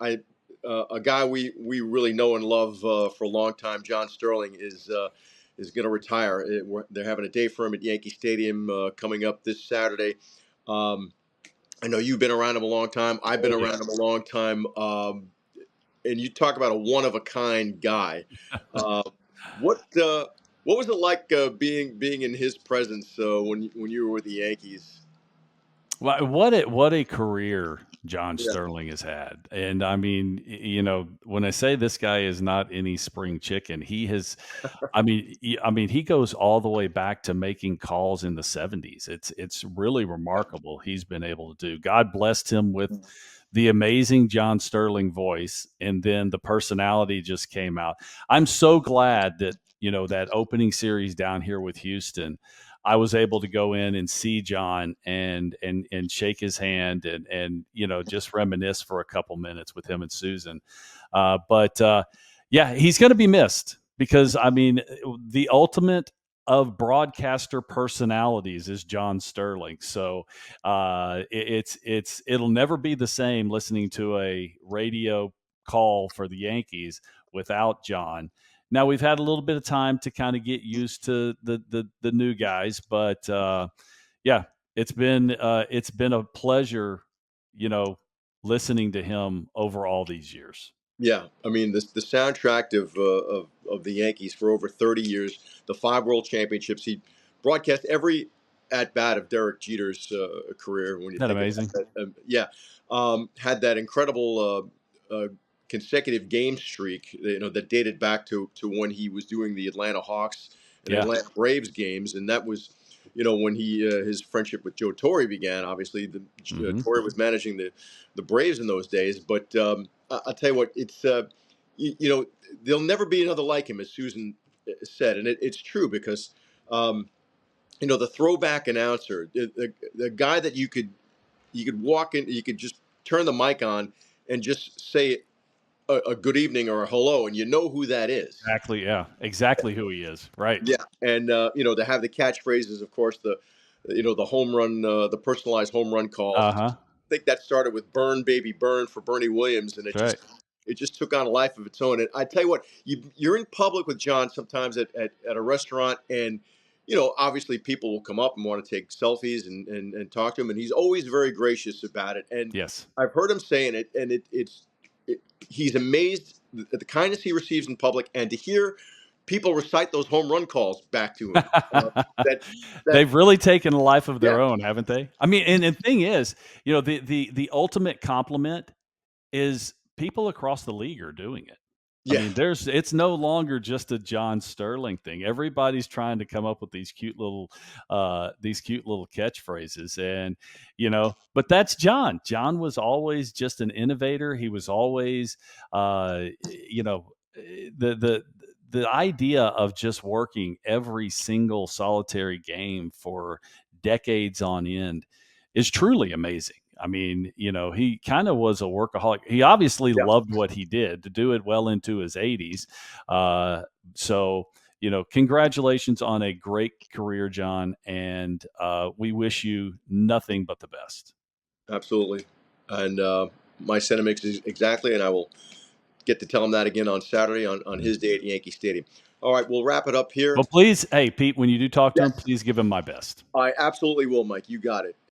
a guy we really know and love for a long time, John Sterling, is going to retire. They're having a day for him at Yankee Stadium coming up this Saturday. Um, I know you've been around him a long time. I've been Oh, yeah. around him a long time. And you talk about a one of a kind guy. Uh, what uh, what was it like being in his presence when you were with the Yankees? Well, what a career John Yeah, Sterling has had. And I mean, when I say this guy is not any spring chicken, he has. I mean, he goes all the way back to making calls in the '70s. It's really remarkable he's been able to do. God blessed him with the amazing John Sterling voice, and then the personality just came out. I'm so glad that that opening series down here with Houston, I was able to go in and see John and shake his hand and just reminisce for a couple minutes with him and Susan. But yeah, he's going to be missed because I mean the ultimate of broadcaster personalities is John Sterling. So it'll never be the same listening to a radio call for the Yankees without John. Now we've had a little bit of time to kind of get used to the new guys, but yeah, it's been a pleasure, you know, listening to him over all these years. yeah. I mean, the soundtrack of the Yankees for over 30 years, the five World Championships. He broadcast every at bat of Derek Jeter's career. When you Isn't that think about amazing? that, yeah, had that incredible consecutive game streak. That dated back to when he was doing the Atlanta Hawks and Yeah. Atlanta Braves games, and that was. When his friendship with Joe Torre began. Obviously, Hmm. Torre was managing the Braves in those days. But I'll tell you what, it's there'll never be another like him, as Susan said, and it's true because um, the throwback announcer, the guy that you could walk in, you could just turn the mic on and just say a good evening or a hello, and you know who that is. Exactly. Yeah. Exactly who he is. Right. Yeah, and to have the catchphrases, of course, the home run, the personalized home run calls. Uh huh. I think that started with "Burn, Baby, Burn" for Bernie Williams, and it That's just right. it just took on a life of its own. And I tell you what, you're in public with John sometimes at a restaurant, and obviously people will come up and want to take selfies and talk to him, and he's always very gracious about it. And Yes. I've heard him saying it, and he's amazed at the kindness he receives in public, and to hear people recite those home run calls back to him. That that They've really taken a life of yeah, their own, haven't they? I mean, and the thing is, the ultimate compliment is people across the league are doing it. I yeah, mean, it's no longer just a John Sterling thing. Everybody's trying to come up with these cute little catchphrases, and but that's John. John was always just an innovator. He was always, the idea of just working every single solitary game for decades on end is truly amazing. I mean, he kind of was a workaholic. He obviously yeah. loved what he did to do it well into his 80s. So, congratulations on a great career, John. And we wish you nothing but the best. Absolutely. And my sentiments is exactly, and I will get to tell him that again on Saturday on his day at Yankee Stadium. All right, we'll wrap it up here. Well, please, hey, Pete, when you do talk to him, Yes, please give him my best. I absolutely will, Mike. You got it.